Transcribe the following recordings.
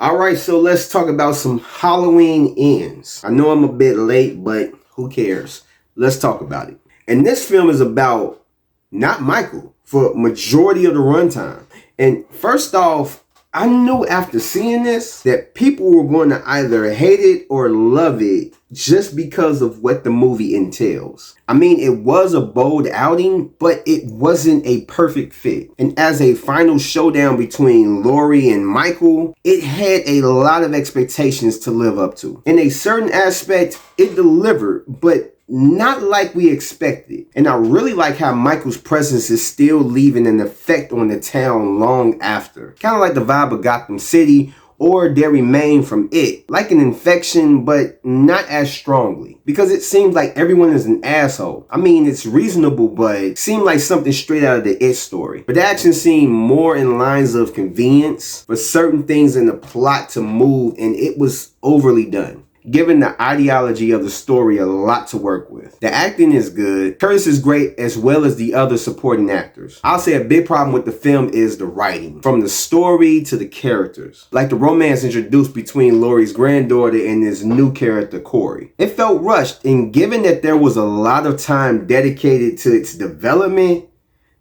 All right, so let's talk about some Halloween Ends. I know I'm a bit late, but who cares? Let's talk about it. And this film is about not Michael for majority of the runtime. And first off, I knew after seeing this that people were going to either hate it or love it just because of what the movie entails. I mean, it was a bold outing, but it wasn't a perfect fit. And as a final showdown between Laurie and Michael, it had a lot of expectations to live up to. In a certain aspect, it delivered, but not like we expected. And I really like how Michael's presence is still leaving an effect on the town long after. Kind of like the vibe of Gotham City or There Remain from It. Like an infection, but not as strongly. Because it seems like everyone is an asshole. I mean, it's reasonable, but it seemed like something straight out of the It story. But the action seemed more in lines of convenience for certain things in the plot to move, and it was overly done, giving the ideology of the story a lot to work with. The acting is good. Curtis is great, as well as the other supporting actors. I'll say a big problem with the film is the writing, from the story to the characters. Like the romance introduced between Laurie's granddaughter and his new character, Corey. It felt rushed, and given that there was a lot of time dedicated to its development,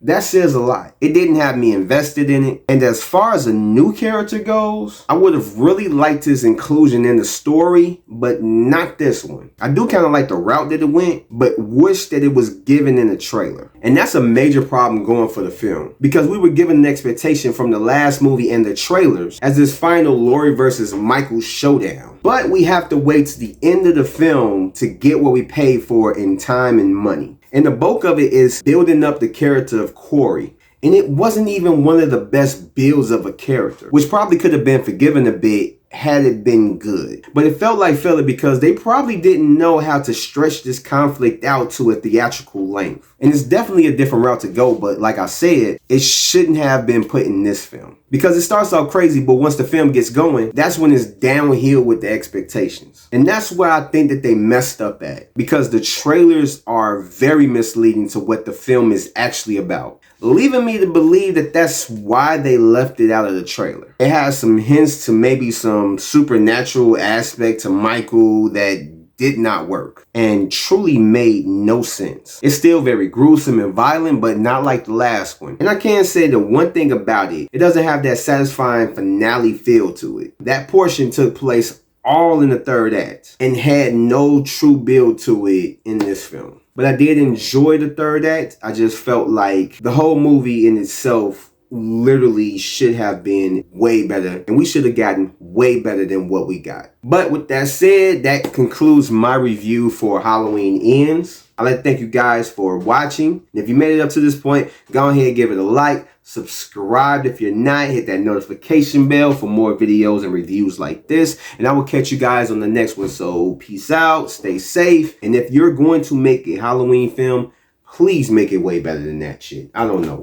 that says a lot. It didn't have me invested in it. And as far as a new character goes, I would have really liked his inclusion in the story, but not this one. I do kind of like the route that it went, but wish that it was given in the trailer. And that's a major problem going for the film, because we were given an expectation from the last movie and the trailers as this final Laurie versus Michael showdown. But we have to wait to the end of the film to get what we paid for in time and money. And the bulk of it is building up the character of Corey. And it wasn't even one of the best builds of a character, which probably could have been forgiven a bit had it been good. But it felt like filler because they probably didn't know how to stretch this conflict out to a theatrical length. And it's definitely a different route to go, but like I said, it shouldn't have been put in this film. Because it starts off crazy, but once the film gets going, that's when it's downhill with the expectations. And that's where I think that they messed up at, because the trailers are very misleading to what the film is actually about, leaving me to believe that that's why they left it out of the trailer. It has some hints to maybe some supernatural aspect to Michael that did not work and truly made no sense. It's still very gruesome and violent, but not like the last one. And I can say the one thing about it, it doesn't have that satisfying finale feel to it. That portion took place all in the third act and had no true build to it in this film. But I did enjoy the third act. I just felt like the whole movie in itself literally should have been way better, and we should have gotten way better than what we got. But with that said, that concludes my review for Halloween Ends. I'd like to thank you guys for watching. And if you made it up to this point, go ahead and give it a like. Subscribe if you're not. Hit that notification bell for more videos and reviews like this. And I will catch you guys on the next one. So peace out. Stay safe. And if you're going to make a Halloween film, please make it way better than that shit. I don't know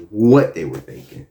what they were thinking.